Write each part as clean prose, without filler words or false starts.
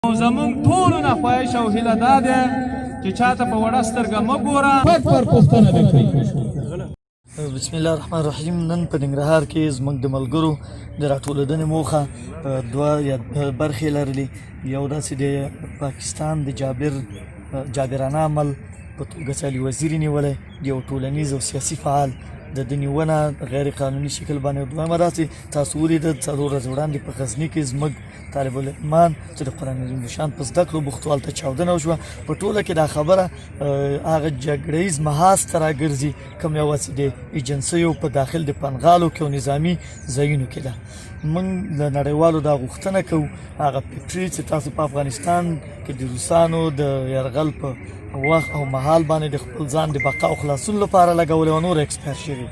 زمونږ ټولو نه خواهش او هیله دا ده چې چاته په وړه سترګه مه ګوره. پټ پر پوښتنه دې کوي. بسم الله الرحمن الرحیم. نن په ننګرهار کې زموږ د ملګرو د راټولېدنې موخه دوه یا برخې لرلې. یو داسې د پاکستان د جابرانه عمل په توګه چې علي وزیر نیولی، یو ټولنیز او سیاسي فعال د ده نیونه غیر قانوني شکل باندې. دویمه داسې تاسو ولیدل 4 ورځې وړاندې په غزني کې زموږ طالب العلمان چې د قرآن عظیم الشان په زده کړو بوختو هلته چاودنه وشوه. په ټوله کې دا خبره هغه جګړهیز محاذ ته راګرځي کوم یوازې د ایجنسیو په داخل د پنغالو کې او نظامي ځایونو کې ده. موږ له نړیوالو دا غوښتنه کوو هغه فکټري چې تاسو په افغانستان کې د روسانو د یرغل په وخت او مهال باندې د خپل ځان د بقا او خلاصون لپاره لګولې او نور اکسپایر شوي،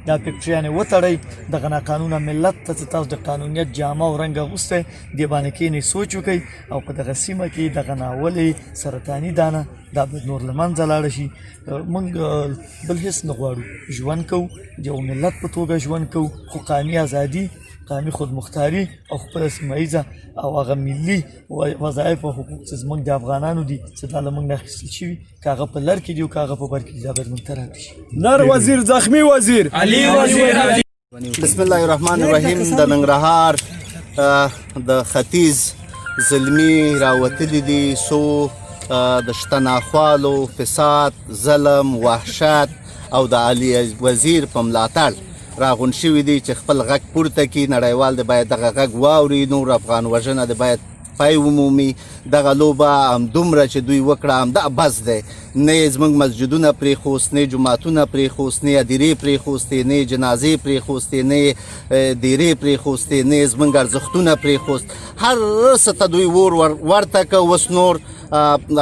دا فکټریانې وتړئ. دغه ناقانونه ملت ته چې تاسو د قانونیت جامه او رنګ اغوستی دې باندې کښېنئ، سوچ وکئ او په دغه سیمه کې دغه ناولې سرطاني دانه دا به نور له منځه لاړه شي. موږ بل هېڅ نه غواړو، ژوند کوو، د یو ملت په توګه ژوند کوو، خو قامي ازادي، قامي خودمختاري او خپله سیمه ییزه او هغه ملي وظایف او حقوق چې زموږ د افغانانو دي چې دا له موږ نه اخیستل شوي، که هغه په لر کې دي او که هغه په بر کې دي، دا باید موږ ته راکړي شي. نر وزیر، زخمی وزیر، علي وزیر. بسم الله الرحمن الرحیم. د ننګرهار د ختیځ زلمي راوتلي دي څو د شتناخوالو، فساد، ظلم، وحشت او د علي وزیر په ملاتړ راغون شوي دي چې خپل غږ پورته کړي. نړیوال د باید دغه غږ واوري، نور افغان وژنه د باید پای ومومي. دغه لوبه همدومره چې دوی وکړه همدا بس دی. نه یې زموږ مسجدونه پرېښوست، نه یې جوماتونه پرېښوست، نه یې هدیرې پرېښوستې، نه یې جنازې پرېښوستې، نه یې دیرې پرېښوستې، نه یې زموږ ارزښتونه پرېښوست. هر څه ته دوی ورته که. اوس نور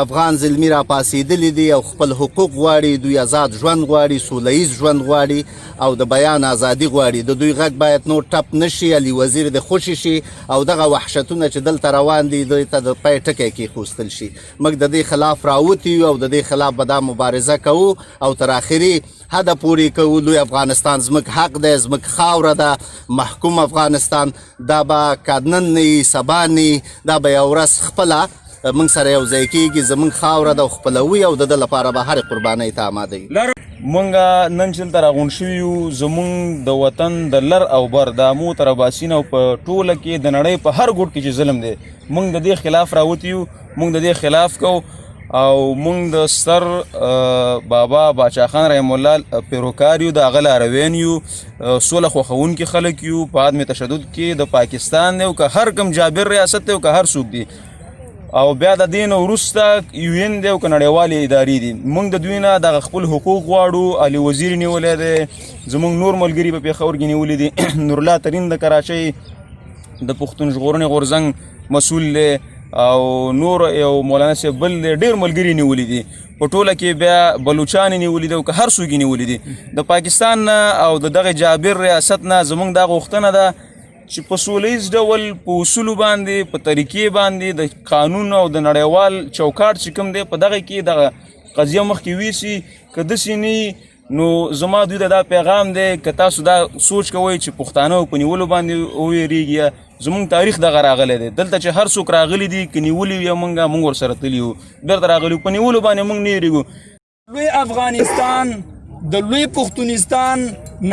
افغان زلمي راپاڅېدلي دي او خپل حقوق غواړي. دوی آزاد ژوند غواړي، سوله ییز ژوند غواړي او د بیان ازادي غواړي. د دوی غږ باید نور ټپ نشي، علي وزیر د خوشي شي او دغه وحشتونه چې دلته روان دي دوی ته د پای ټکی کېښوستل شي. موږ د دې خلاف راوتي یو او د دې خلاف به دا مبارزه کوو او تر آخري حده پورې کوو. لوی افغانستان زموږ حق دی، زموږ خاوره ده، محکوم افغانستان. دا به که نن نه وي سبا نه وي، دا به یو ورځ خپله موږ سره یو ځای کېږي. زموږ خاوره ده او خپلوي او د ده لپاره به هرې قربانۍ ته آماده یو. مونږ نن چې دلته راغونډ شوي یو، زمونږ د وطن د لر او بر د امو تر اباسین او په ټوله کې د نړۍ په هر ګوټ کې چې ظلم دی، مونږ د دې خلاف راوتي یو، مونږ د دې خلاف کوو او مونږ د سر بابا باچا خان رحم الله پیروکار یو، د هغه لاروین یو، سوله خوښونکي خلک یو. په عدم تشدد کې د پاکستان دی او که هر کوم جابر ریاست دی او که هر څوک دی او بیا د دې نه وروسته UN دی او که نړیوالې ادارې دي، موږ د دوی نه دغه خپل حقوق غواړو. علي وزیر نیولی دی، زموږ نور ملګري په پېښور کې نیولي دي، نورالله ترین د کراچۍ د پښتون ژغورنې غورځنګ مسؤل دی او نور یو مولانا صاحب بل دی، ډېر ملګري نیولي دي. په ټوله کې بیا بلوچان نیولي دي او که هر څوک یې نیولي دي. د پاکستان نه او د دغه جابر ریاست نه زموږ دا غوښتنه ده چې په سوله ییز ډول په اصولو باندې، په طریقې باندې د قانون او د نړیوال چوکاټ چې کوم دی په دغه کې دغه قضیه مخکې ویسي. که داسې نه نو زما دوی ته دا پیغام دی که تاسو دا سوچ کوئ چې پښتانه په نیولو باندې وویرېږي. زموږ تاریخ دغه راغلی دی، دلته چې هر څوک راغلي دي، که نیولي وي موږ ورسره تللي یو، بیرته راغلي په نیولو باندې موږ نه یېرېږو. لوی افغانستان د لوی پښتونستان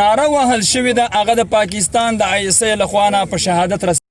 ناره وهل شوې ده، هغه د پاکستان د ISI لخوا نه په شهادت